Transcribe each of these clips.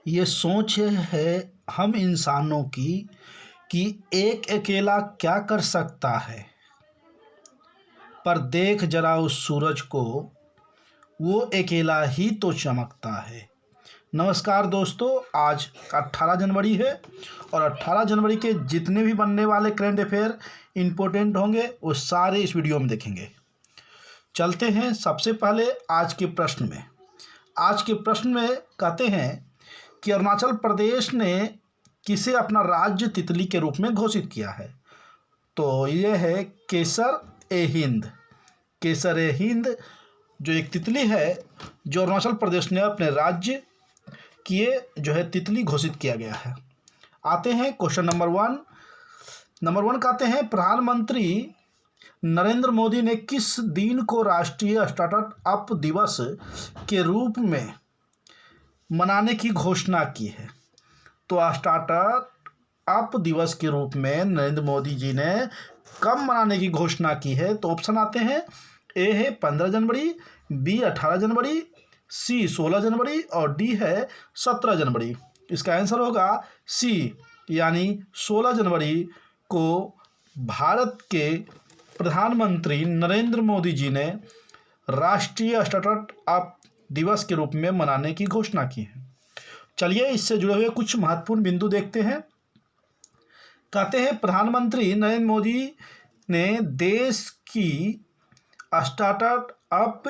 ये सोच है हम इंसानों की कि एक अकेला क्या कर सकता है। पर देख जरा उस सूरज को, वो अकेला ही तो चमकता है। नमस्कार दोस्तों, आज 18 जनवरी है और 18 जनवरी के जितने भी बनने वाले करंट अफेयर इम्पोर्टेंट होंगे वो सारे इस वीडियो में देखेंगे। चलते हैं सबसे पहले आज के प्रश्न में। आज के प्रश्न में कहते हैं कि अरुणाचल प्रदेश ने किसे अपना राज्य तितली के रूप में घोषित किया है। तो ये है केसर ए हिंद। केसर ए हिंद जो एक तितली है जो अरुणाचल प्रदेश ने अपने राज्य किए जो है तितली घोषित किया गया है। आते हैं क्वेश्चन नंबर वन कहते हैं प्रधानमंत्री नरेंद्र मोदी ने किस दिन को राष्ट्रीय स्टार्टअप दिवस के रूप में मनाने की घोषणा की है। तो स्टार्टअप दिवस के रूप में नरेंद्र मोदी जी ने कब मनाने की घोषणा की है। तो ऑप्शन आते हैं, ए है 15 जनवरी, बी 18 जनवरी, सी 16 जनवरी और डी है 17 जनवरी। इसका आंसर होगा सी यानी 16 जनवरी को भारत के प्रधानमंत्री नरेंद्र मोदी जी ने राष्ट्रीय स्टार्टअप दिवस के रूप में मनाने की घोषणा की है। चलिए इससे जुड़े हुए कुछ महत्वपूर्ण बिंदु देखते हैं। कहते हैं प्रधानमंत्री नरेंद्र मोदी ने देश की स्टार्टअप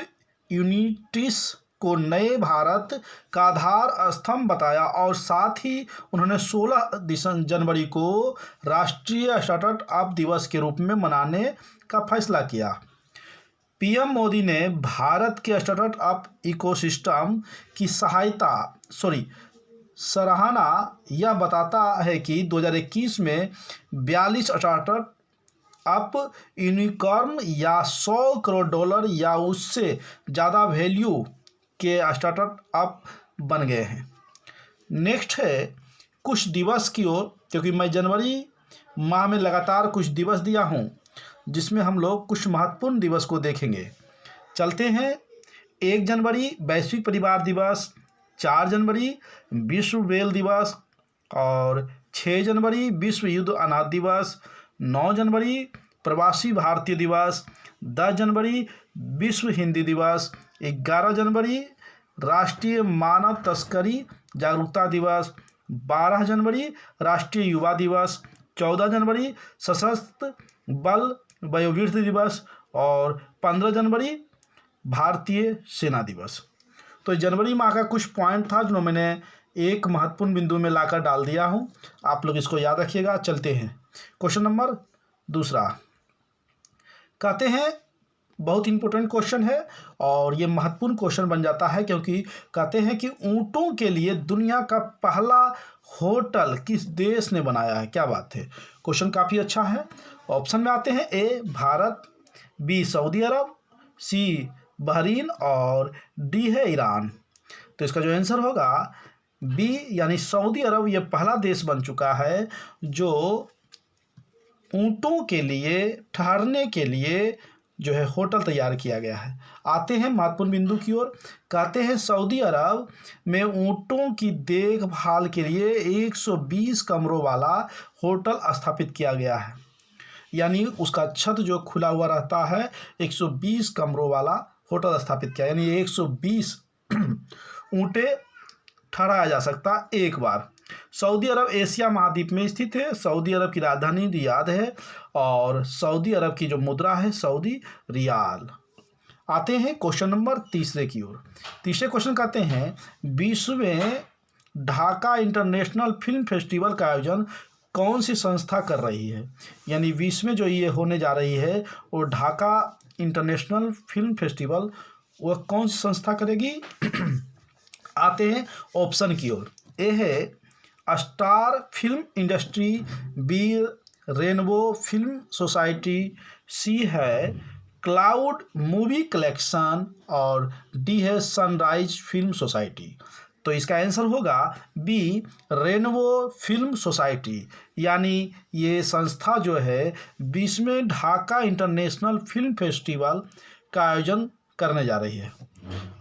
यूनिट्स को नए भारत का आधार स्तंभ बताया और साथ ही उन्होंने 16 जनवरी को राष्ट्रीय स्टार्टअप दिवस के रूप में मनाने का फैसला किया। पीएम मोदी ने भारत के स्टार्टअप इकोसिस्टम की सराहना यह बताता है कि 2021 में 42 स्टार्टअप यूनिकॉर्न या $100 करोड़ या उससे ज़्यादा वैल्यू के स्टार्टअप बन गए हैं। नेक्स्ट है कुछ दिवस की ओर, क्योंकि मैं जनवरी माह में लगातार कुछ दिवस दिया हूँ जिसमें हम लोग कुछ महत्वपूर्ण दिवस को देखेंगे। चलते हैं 1 जनवरी वैश्विक परिवार दिवस, 4 जनवरी विश्व ब्रेल दिवस और 6 जनवरी विश्व युद्ध अनाथ दिवस, 9 जनवरी प्रवासी भारतीय दिवस, 10 जनवरी विश्व हिंदी दिवस, 11 जनवरी राष्ट्रीय मानव तस्करी जागरूकता दिवस, 12 जनवरी राष्ट्रीय युवा दिवस, 14 जनवरी सशस्त्र बल वयोवृद्ध दिवस और 15 जनवरी भारतीय सेना दिवस। तो जनवरी माह का कुछ पॉइंट था जो मैंने एक महत्वपूर्ण बिंदु में लाकर डाल दिया हूँ, आप लोग इसको याद रखिएगा। चलते हैं क्वेश्चन नंबर 2। कहते हैं बहुत इंपॉर्टेंट क्वेश्चन है और ये महत्वपूर्ण क्वेश्चन बन जाता है क्योंकि कहते हैं कि ऊँटों के लिए दुनिया का पहला होटल किस देश ने बनाया है। क्या बात है, क्वेश्चन काफ़ी अच्छा है। ऑप्शन में आते हैं, ए भारत, बी सऊदी अरब, सी बहरीन और डी है ईरान। तो इसका जो आंसर होगा बी यानी सऊदी अरब ये पहला देश बन चुका है जो ऊँटों के लिए ठहरने के लिए जो है होटल तैयार किया गया है। आते हैं महत्वपूर्ण बिंदु की ओर। कहते हैं सऊदी अरब में ऊँटों की देखभाल के लिए 120 कमरों वाला होटल स्थापित किया गया है, यानी उसका छत जो खुला हुआ रहता है 120 कमरों वाला होटल स्थापित किया, यानी 120 ऊँटें ठहराया जा सकता एक बार। सऊदी अरब एशिया महाद्वीप में स्थित है। सऊदी अरब की राजधानी रियाद है और सऊदी अरब की जो मुद्रा है सऊदी रियाल। आते हैं क्वेश्चन नंबर 3 की ओर। तीसरे क्वेश्चन कहते हैं विश्व में ढाका इंटरनेशनल फिल्म फेस्टिवल का आयोजन कौन सी संस्था कर रही है। यानी विश्व में जो ये होने जा रही है वो ढाका इंटरनेशनल फिल्म फेस्टिवल वह कौन सी संस्था करेगी। आते हैं ऑप्शन की ओर। ए है star film industry, B rainbow film society, C है क्लाउड मूवी कलेक्शन और डी है सनराइज फिल्म सोसाइटी। तो इसका आंसर होगा बी रेनबो फिल्म सोसाइटी, यानी ये संस्था जो है बीच में ढाका इंटरनेशनल फिल्म फेस्टिवल का आयोजन करने जा रही है।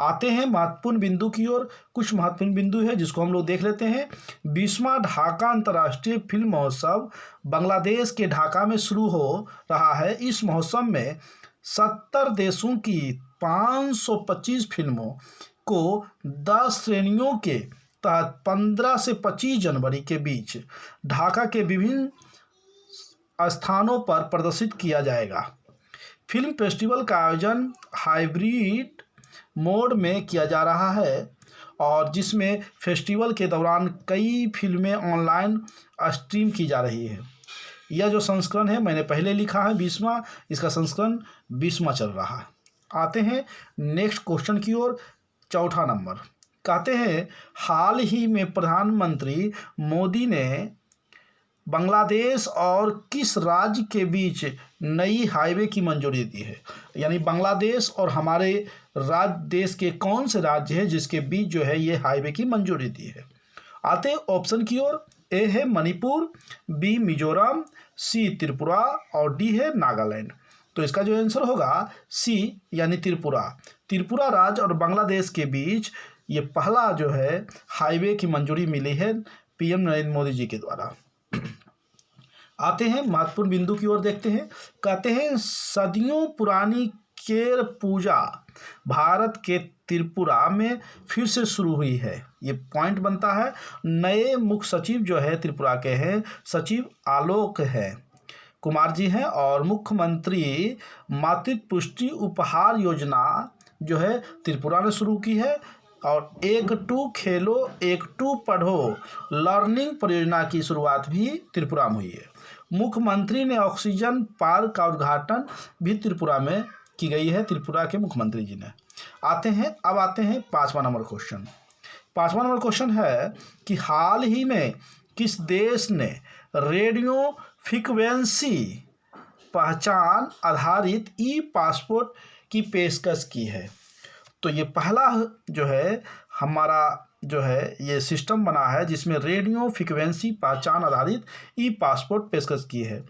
आते हैं महत्वपूर्ण बिंदु की ओर। कुछ महत्वपूर्ण बिंदु है जिसको हम लोग देख लेते हैं। 20वां ढाका अंतर्राष्ट्रीय फिल्म महोत्सव बांग्लादेश के ढाका में शुरू हो रहा है। इस महोत्सव में 70 देशों की 525 फिल्मों को 10 श्रेणियों के तहत 15 से 25 जनवरी के बीच ढाका के विभिन्न स्थानों पर प्रदर्शित किया जाएगा। फिल्म फेस्टिवल का आयोजन हाइब्रिड मोड में किया जा रहा है और जिसमें फेस्टिवल के दौरान कई फिल्में ऑनलाइन स्ट्रीम की जा रही है। यह जो संस्करण है मैंने पहले लिखा है 20वां, इसका संस्करण 20वां चल रहा है। आते हैं नेक्स्ट क्वेश्चन की ओर। चौथा नंबर कहते हैं हाल ही में प्रधानमंत्री मोदी ने बांग्लादेश और किस राज्य के बीच नई हाईवे की मंजूरी दी है। यानी बांग्लादेश और हमारे देश के कौन से राज्य हैं जिसके बीच जो है ये हाईवे की मंजूरी दी है। आते हैं ऑप्शन की ओर। ए है मणिपुर, बी मिजोरम, सी त्रिपुरा और डी है नागालैंड। तो इसका जो आंसर होगा सी यानी त्रिपुरा। त्रिपुरा राज्य और बांग्लादेश के बीच ये पहला जो है हाईवे की मंजूरी मिली है पीएम नरेंद्र मोदी जी के द्वारा। आते हैं महत्वपूर्ण बिंदु की ओर देखते हैं। कहते हैं सदियों पुरानी केर पूजा भारत के त्रिपुरा में फिर से शुरू हुई है। ये पॉइंट बनता है। नए मुख्य सचिव जो है त्रिपुरा के हैं सचिव आलोक है कुमार जी हैं और मुख्यमंत्री मातृत्व पुष्टि उपहार योजना जो है त्रिपुरा ने शुरू की है और 1-2 खेलो 1-2 पढ़ो लर्निंग परियोजना की शुरुआत भी त्रिपुरा में हुई है। मुख्यमंत्री ने ऑक्सीजन पार्क का उद्घाटन भी त्रिपुरा में की गई है, त्रिपुरा के मुख्यमंत्री जी ने। आते हैं 5वां नंबर क्वेश्चन। 5वां नंबर क्वेश्चन है कि हाल ही में किस देश ने रेडियो फ्रीक्वेंसी पहचान आधारित ई पासपोर्ट की पेशकश की है। तो ये पहला जो है हमारा जो है ये सिस्टम बना है जिसमें रेडियो फ्रीक्वेंसी पहचान आधारित ई पासपोर्ट पेशकश की है।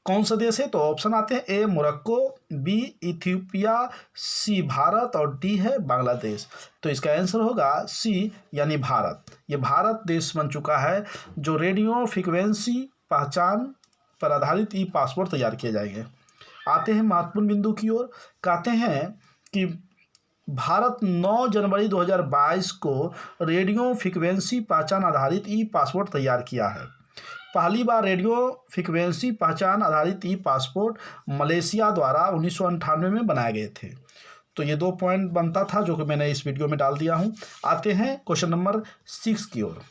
कौन सा देश है? तो ऑप्शन आते हैं ए मोरक्को, बी इथियोपिया, सी भारत और डी है बांग्लादेश। तो इसका आंसर होगा सी यानी भारत। ये भारत देश बन चुका है जो रेडियो फ्रीक्वेंसी पहचान पर आधारित ई पासपोर्ट तैयार किए जाएंगे। आते हैं महत्वपूर्ण बिंदु की ओर। कहते हैं कि भारत 9 जनवरी 2022 को रेडियो फ्रीक्वेंसी पहचान आधारित ई पासपोर्ट तैयार किया है। पहली बार रेडियो फ्रीक्वेंसी पहचान आधारित ई पासपोर्ट मलेशिया द्वारा 1998 में बनाए गए थे। तो ये 2 पॉइंट बनता था जो कि मैंने इस वीडियो में डाल दिया हूँ। आते हैं क्वेश्चन नंबर 6 की ओर।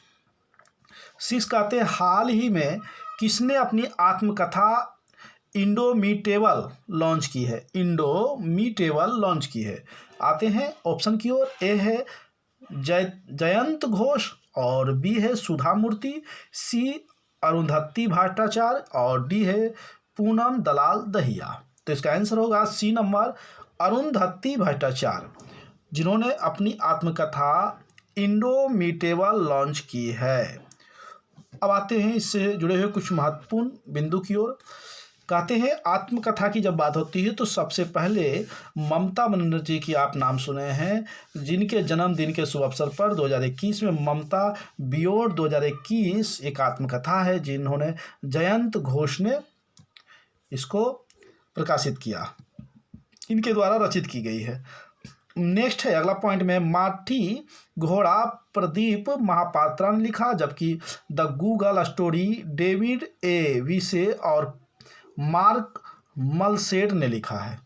6 कहते हैं हाल ही में किसने अपनी आत्मकथा इंडोमिटेबल लॉन्च की है। इंडोमिटेबल लॉन्च की है। आते हैं ऑप्शन की ओर। ए है जयंत घोष और बी है सुधा मूर्ति, सी अरुंधति भट्टाचार्य और डी है पूनम दलाल दहिया। तो इसका आंसर होगा सी नंबर अरुंधति भट्टाचार्य जिन्होंने अपनी आत्मकथा इंडोमिटेबल लॉन्च की है। अब आते हैं इससे जुड़े हुए कुछ महत्वपूर्ण बिंदु की ओर। कहते हैं आत्मकथा की जब बात होती है तो सबसे पहले ममता बनर्जी की आप नाम सुने हैं जिनके जन्मदिन के शुभ अवसर पर 2021 में ममता बियोड 2021 एक आत्मकथा है जिन्होंने जयंत घोष ने इसको प्रकाशित किया, इनके द्वारा रचित की गई है। नेक्स्ट है अगला पॉइंट में माठी घोड़ा प्रदीप महापात्रा ने लिखा, जबकि the Google story David A vice और मार्क मलसेड ने लिखा है।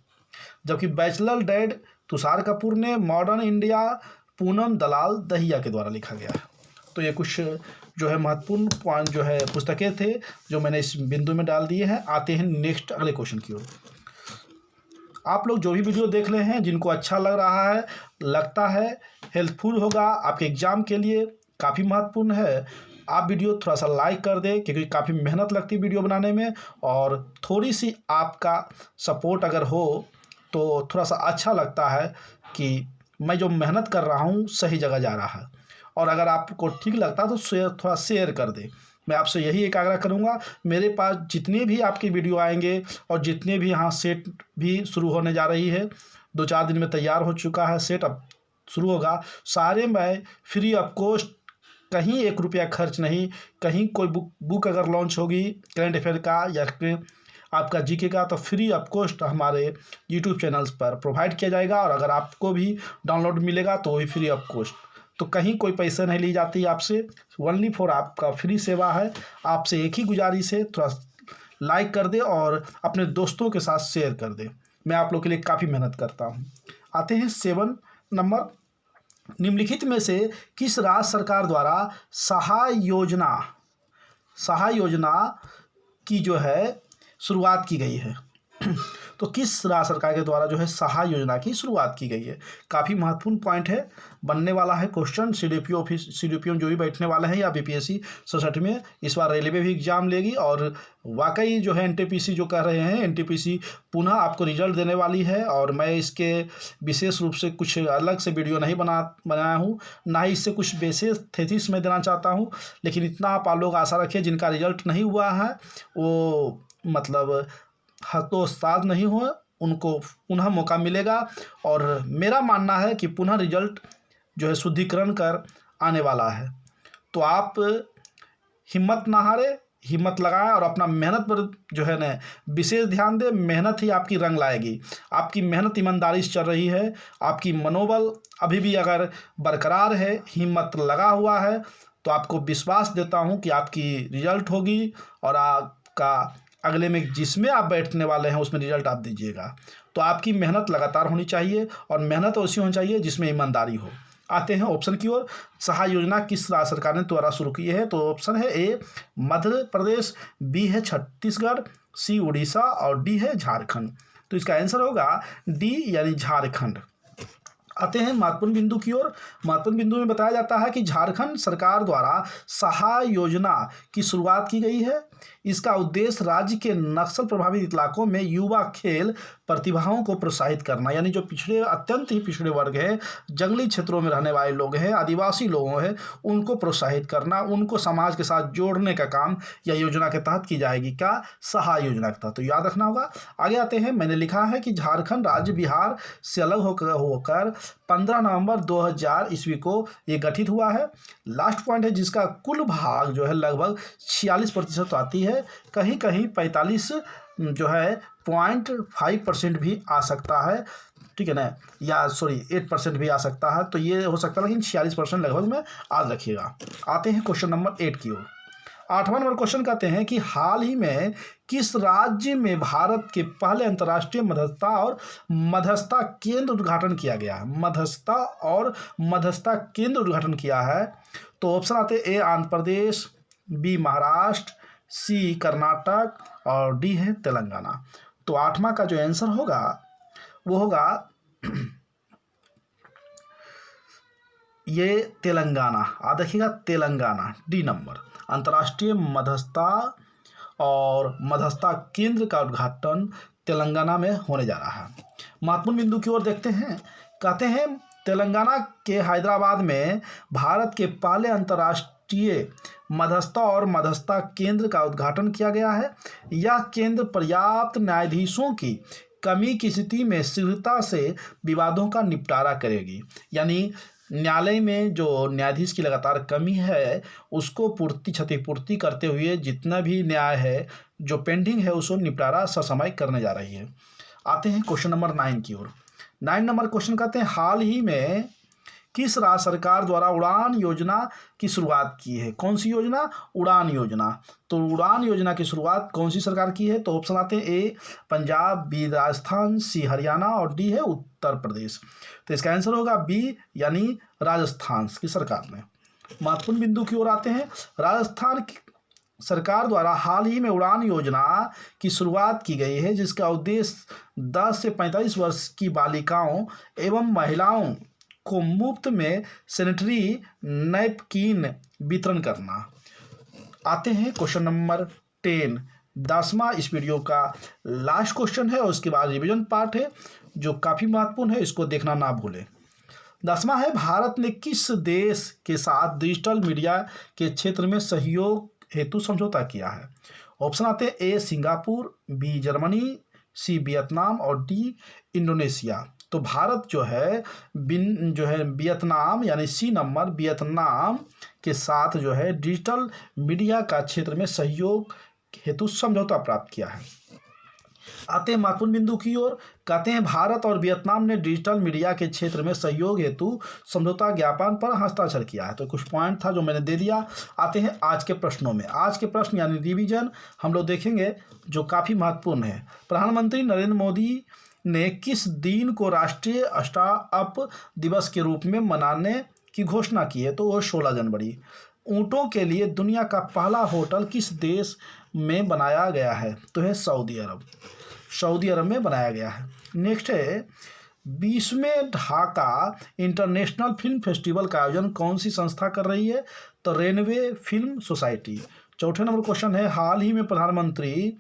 जबकि बैचलर डैड तुषार कपूर ने, मॉडर्न इंडिया पूनम दलाल दहिया के द्वारा लिखा गया है। तो ये कुछ जो है महत्वपूर्ण पॉइंट जो है पुस्तकें थे जो मैंने इस बिंदु में डाल दिए हैं। आते हैं नेक्स्ट अगले क्वेश्चन की ओर। आप लोग जो भी वीडियो देख रहे हैं जिनको अच्छा लग रहा है, लगता है हेल्पफुल होगा आपके एग्ज़ाम के लिए, काफ़ी महत्वपूर्ण है, आप वीडियो थोड़ा सा लाइक कर दें क्योंकि काफ़ी मेहनत लगती है वीडियो बनाने में और थोड़ी सी आपका सपोर्ट अगर हो तो थोड़ा सा अच्छा लगता है कि मैं जो मेहनत कर रहा हूँ सही जगह जा रहा है। और अगर आपको ठीक लगता है तो थोड़ा शेयर कर दें। मैं आपसे यही एक आग्रह करूँगा। मेरे पास जितने भी आपके वीडियो आएंगे और जितने भी यहाँ सेट भी शुरू होने जा रही है, 2-4 दिन में तैयार हो चुका है सेट, अब शुरू होगा। सारे में फ्री ऑफ कॉस्ट, कहीं 1 रुपया खर्च नहीं। कहीं कोई बुक अगर लॉन्च होगी करंट अफेयर का या फिर आपका जीके का, तो फ्री ऑफ कॉस्ट हमारे यूट्यूब चैनल्स पर प्रोवाइड किया जाएगा। और अगर आपको भी डाउनलोड मिलेगा तो भी फ्री ऑफ कॉस्ट। तो कहीं कोई पैसे नहीं ली जाती आपसे, ओनली फॉर आपका फ्री सेवा है। आपसे एक ही गुजारिश है, थोड़ा लाइक कर दे और अपने दोस्तों के साथ शेयर कर दे। मैं आप लोग के लिए काफ़ी मेहनत करता हूँ। आते हैं 7 नंबर, निम्नलिखित में से किस राज्य सरकार द्वारा सहाय योजना की जो है शुरुआत की गई है? तो किस राज्य सरकार के द्वारा जो है सहाय योजना की शुरुआत की गई है? काफ़ी महत्वपूर्ण पॉइंट है, बनने वाला है क्वेश्चन। सीडीपीओ जो भी बैठने वाले हैं या बीपीएससी 67 में, इस बार रेलवे भी एग्जाम लेगी। और वाकई जो है एनटीपीसी जो कर रहे हैं, एनटीपीसी पुनः आपको रिजल्ट देने वाली है। और मैं इसके विशेष रूप से कुछ अलग से वीडियो नहीं बनाया हूँ, ना ही इससे कुछ विशेष थेसिस में देना चाहता हूँ। लेकिन इतना आप लोग आशा रखिए, जिनका रिजल्ट नहीं हुआ है वो मतलब हतोत्साह नहीं हो, उनको पुनः मौका मिलेगा। और मेरा मानना है कि पुनः रिजल्ट जो है शुद्धिकरण कर आने वाला है। तो आप हिम्मत ना हारे, हिम्मत लगाएं और अपना मेहनत पर जो है ना विशेष ध्यान दें। मेहनत ही आपकी रंग लाएगी। आपकी मेहनत ईमानदारी से चल रही है, आपकी मनोबल अभी भी अगर बरकरार है, हिम्मत लगा हुआ है, तो आपको विश्वास देता हूँ कि आपकी रिजल्ट होगी। और आपका अगले में जिसमें आप बैठने वाले हैं उसमें रिजल्ट आप दीजिएगा। तो आपकी मेहनत लगातार होनी चाहिए और मेहनत ऐसी होनी चाहिए जिसमें ईमानदारी हो। आते हैं ऑप्शन की ओर। सहाय योजना किस राज्य सरकार ने द्वारा शुरू की है? तो ऑप्शन है ए मध्य प्रदेश, बी है छत्तीसगढ़, सी उड़ीसा और डी है झारखंड। तो इसका आंसर होगा डी यानी झारखंड। आते हैं महत्वपूर्ण बिंदु की ओर। महत्वपूर्ण बिंदु में बताया जाता है कि झारखंड सरकार द्वारा सहाय योजना की शुरुआत की गई है। इसका उद्देश्य राज्य के नक्सल प्रभावित इलाकों में युवा खेल प्रतिभाओं को प्रोत्साहित करना, यानी जो अत्यंत ही पिछड़े वर्ग है, जंगली क्षेत्रों में रहने वाले लोग हैं, आदिवासी लोगों हैं, उनको प्रोत्साहित करना, उनको समाज के साथ जोड़ने का काम यह योजना के तहत की जाएगी। क्या? सहाय योजना के तहत। तो याद रखना होगा। आगे आते हैं, मैंने लिखा है कि झारखंड राज्य बिहार से अलग होकर 15 नवंबर 2000 ईस्वी को ये गठित हुआ है। लास्ट पॉइंट है, जिसका कुल भाग जो है लगभग 46% आती है। कहीं कहीं 45 जो है 0.5% भी आ सकता है, ठीक है ना, या सॉरी 8% भी आ सकता है। तो ये हो सकता है, लेकिन 46% लगभग में याद रखिएगा। आते हैं क्वेश्चन नंबर 8 की ओर। 8वां नंबर क्वेश्चन कहते हैं कि हाल ही में किस राज्य में भारत के पहले अंतर्राष्ट्रीय मध्यस्थता केंद्र उद्घाटन किया गया है? मध्यस्थता केंद्र उद्घाटन किया है। तो ऑप्शन आते हैं, ए आंध्र प्रदेश, बी महाराष्ट्र, सी कर्नाटक और डी है तेलंगाना। तो 8वां का जो आंसर होगा वो होगा ये तेलंगाना। याद रखिएगा, तेलंगाना, डी नंबर। अंतर्राष्ट्रीय मध्यस्थता केंद्र का उद्घाटन तेलंगाना में होने जा रहा है। महत्वपूर्ण बिंदु की ओर देखते हैं। कहते हैं तेलंगाना के हैदराबाद में भारत के पहले अंतर्राष्ट्रीय मध्यस्थता केंद्र का उद्घाटन किया गया है। यह केंद्र पर्याप्त न्यायाधीशों की कमी की स्थिति में शीघ्रता से विवादों का निपटारा करेगी। यानी न्यायालय में जो न्यायाधीश की लगातार कमी है उसको क्षतिपूर्ति करते हुए जितना भी न्याय है जो पेंडिंग है उसको निपटारा ससमय करने जा रही है। आते हैं क्वेश्चन नंबर 9 की ओर। 9 नंबर क्वेश्चन कहते हैं, हाल ही में किस राज्य सरकार द्वारा उड़ान योजना की शुरुआत की है? कौन सी योजना? उड़ान योजना। तो उड़ान योजना की शुरुआत कौन सी सरकार की है? तो ऑप्शन आते हैं, ए पंजाब, बी राजस्थान, सी हरियाणा और डी है उत्तर प्रदेश। तो इसका आंसर होगा बी यानी राजस्थान की सरकार ने। महत्वपूर्ण बिंदु की ओर आते हैं। राजस्थान की सरकार द्वारा हाल ही में उड़ान योजना की शुरुआत की गई है, जिसका उद्देश्य 10 से 45 वर्ष की बालिकाओं एवं महिलाओं को मुफ्त में सैनिटरी नैपकिन वितरण करना। आते हैं क्वेश्चन नंबर 10, 10वां इस वीडियो का लास्ट क्वेश्चन है और उसके बाद रिवीजन पार्ट है जो काफ़ी महत्वपूर्ण है, इसको देखना ना भूलें। 10वां है, भारत ने किस देश के साथ डिजिटल मीडिया के क्षेत्र में सहयोग हेतु समझौता किया है? ऑप्शन आते हैं, A Singapore, B Germany, C Vietnam और डी इंडोनेशिया। तो भारत जो है वियतनाम यानी सी नंबर वियतनाम के साथ जो है डिजिटल मीडिया का क्षेत्र में सहयोग हेतु समझौता प्राप्त किया है। आते हैं महत्वपूर्ण बिंदु की ओर। कहते हैं भारत और वियतनाम ने डिजिटल मीडिया के क्षेत्र में सहयोग हेतु समझौता ज्ञापन पर हस्ताक्षर किया है। तो कुछ पॉइंट था जो मैंने दे दिया। आते हैं आज के प्रश्नों में। आज के प्रश्न यानी रिवीजन हम लोग देखेंगे जो काफ़ी महत्वपूर्ण है। प्रधानमंत्री नरेंद्र मोदी ने किस दिन को राष्ट्रीय स्टार्टअप दिवस के रूप में मनाने की घोषणा की है? तो वो 16 जनवरी। ऊँटों के लिए दुनिया का पहला होटल किस देश में बनाया गया है? तो है सऊदी अरब। सऊदी अरब में बनाया गया है। नेक्स्ट है 20वें ढाका इंटरनेशनल फिल्म फेस्टिवल का आयोजन कौन सी संस्था कर रही है? तो रेनवे फिल्म सोसाइटी। चौथे नंबर क्वेश्चन है हाल ही में प्रधानमंत्री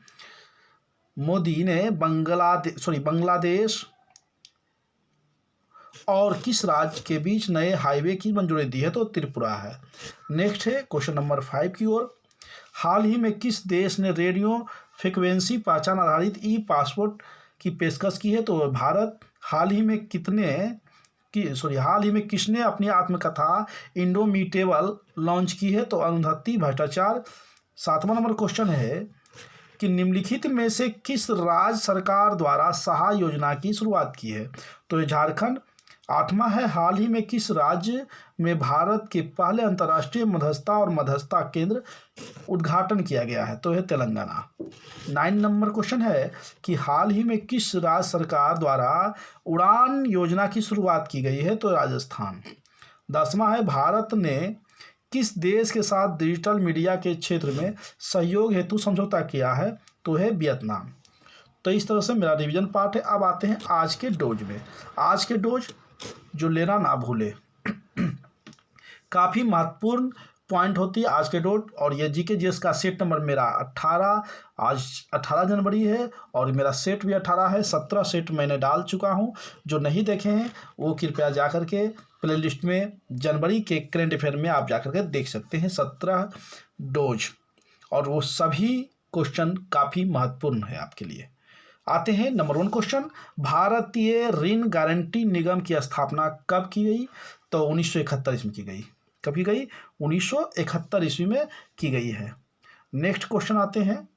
मोदी ने बांग्लादेश और किस राज्य के बीच नए हाईवे की मंजूरी दी है? तो त्रिपुरा है। नेक्स्ट है क्वेश्चन नंबर 5 की ओर। हाल ही में किस देश ने रेडियो फ्रिक्वेंसी पहचान आधारित ई पासपोर्ट की पेशकश की है? तो भारत। हाल ही में किसने अपनी आत्मकथा इंडोमिटेबल लॉन्च की है? तो अरुंधति भट्टाचार्य। 7वां नंबर क्वेश्चन है कि निम्नलिखित में से किस राज्य सरकार द्वारा सहाय योजना की शुरुआत की है? तो झारखंड। 8वां है हाल ही में किस राज्य में भारत के पहले अंतर्राष्ट्रीय मध्यस्थता और मध्यस्थता केंद्र उद्घाटन किया गया है? तो है तेलंगाना। 9 नंबर क्वेश्चन है कि हाल ही में किस राज्य सरकार द्वारा उड़ान योजना की शुरुआत की गई है? तो राजस्थान। 10वां है भारत ने किस देश के साथ डिजिटल मीडिया के क्षेत्र में सहयोग हेतु समझौता किया है? तो है वियतनाम। तो इस तरह से मेरा रिवीजन पार्ट है। अब आते हैं आज के डोज में। आज के डोज जो लेना ना भूले काफ़ी महत्वपूर्ण पॉइंट होती है आज के डोज। और ये जीके जीएस का सेट नंबर मेरा 18। आज 18 जनवरी है और मेरा सेट भी 18 है। 17 सेट मैंने डाल चुका हूँ। जो नहीं देखे हैं वो कृपया जा कर के प्ले लिस्ट में जनवरी के करेंट अफेयर में आप जा कर के देख सकते हैं। 17 डोज और वो सभी क्वेश्चन काफ़ी महत्वपूर्ण है आपके लिए। आते हैं नंबर 1 क्वेश्चन। भारतीय ऋण गारंटी निगम की स्थापना कब की गई? तो 1971 ईस्वी में की गई। कब की गई? 1971 ईस्वी में की गई है। नेक्स्ट क्वेश्चन आते हैं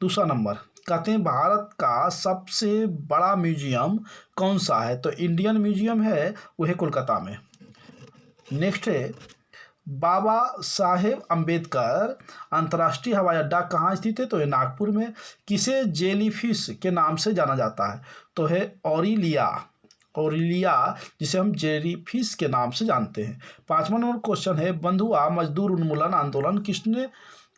दूसरा नंबर। कहते हैं भारत का सबसे बड़ा म्यूजियम कौन सा है? तो इंडियन म्यूजियम है, वो है कोलकाता में। नेक्स्ट है बाबा साहेब अम्बेडकर अंतर्राष्ट्रीय हवाई अड्डा कहाँ स्थित है? तो ये नागपुर में। किसे जेलीफिश के नाम से जाना जाता है? तो है ओरिलिया जिसे हम जेलीफिश के नाम से जानते हैं। 5वां नंबर क्वेश्चन है बंधुआ मजदूर उन्मूलन आंदोलन किसने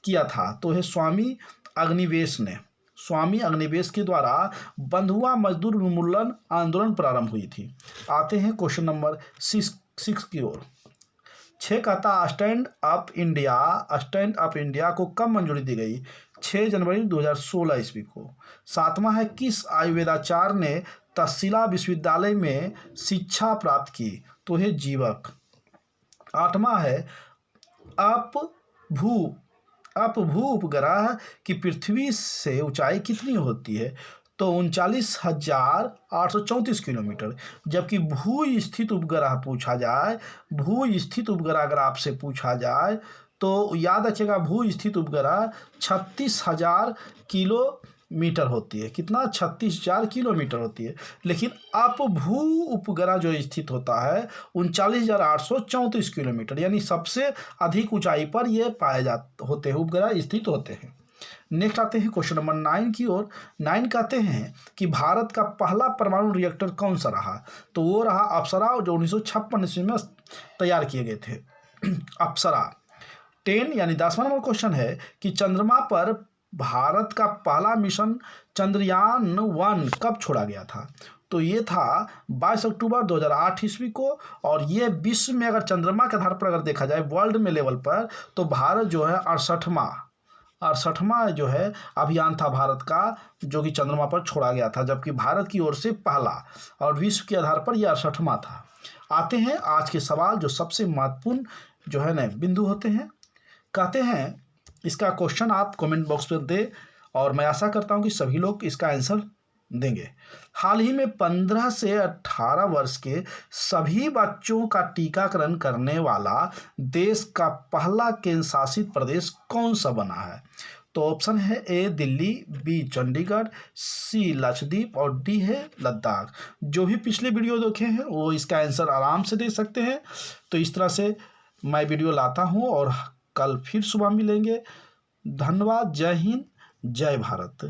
किया था? तो है स्वामी अग्निवेश ने। स्वामी अग्निवेश के द्वारा बंधुआ मजदूर उन्मूलन आंदोलन प्रारंभ हुई थी। आते हैं क्वेश्चन नंबर 6 की ओर। 6 कहता स्टैंड अप इंडिया को कब मंजूरी दी गई? 6 जनवरी 2016 ईस्वी को। 7वां है किस आयुर्वेदाचार्य ने तक्षशिला विश्वविद्यालय में शिक्षा प्राप्त की? तो है जीवक। 8वां है अपभू उपग्रह की पृथ्वी से ऊंचाई कितनी होती है? तो 39,834 किलोमीटर। जबकि भू स्थित उपग्रह अगर आपसे पूछा जाए तो याद रखिएगा भू स्थित उपग्रह 36,000 किलोमीटर होती है। कितना? 36,000 किलोमीटर होती है। लेकिन अपभू उपग्रह जो स्थित होता है 39,834 किलोमीटर, यानी सबसे अधिक ऊंचाई पर ये होते हैं उपग्रह स्थित होते हैं। नेक्स्ट आते हैं क्वेश्चन नंबर 9 की ओर। 9 कहते हैं कि भारत का पहला परमाणु रिएक्टर कौन सा रहा? तो वो रहा अप्सरा, जो 1956 ईस्वी में तैयार किए गए थे। अप्सरा। 10 यानी 10वां नंबर क्वेश्चन है कि चंद्रमा पर भारत का पहला मिशन चंद्रयान 1 कब छोड़ा गया था? तो ये था 22 अक्टूबर 2008 ईस्वी को। और ये विश्व में अगर चंद्रमा के आधार पर अगर देखा जाए वर्ल्ड में लेवल पर, तो भारत जो है 68वां जो है अभियान था भारत का, जो कि चंद्रमा पर छोड़ा गया था, जबकि भारत की ओर से पहला और विश्व के आधार पर यह 68वां था। आते हैं आज के सवाल जो सबसे महत्वपूर्ण जो है ना बिंदु होते हैं। कहते हैं इसका क्वेश्चन आप कमेंट बॉक्स पर दें और मैं आशा करता हूं कि सभी लोग इसका आंसर देंगे। हाल ही में 15 से 18 वर्ष के सभी बच्चों का टीकाकरण करने वाला देश का पहला केंद्र शासित प्रदेश कौन सा बना है? तो ऑप्शन है ए दिल्ली, बी चंडीगढ़, सी लक्षद्वीप और डी है लद्दाख। जो भी पिछले वीडियो देखे हैं वो इसका आंसर आराम से दे सकते हैं। तो इस तरह से मैं वीडियो लाता हूँ और कल फिर सुबह मिलेंगे। धन्यवाद। जय हिंद, जय भारत।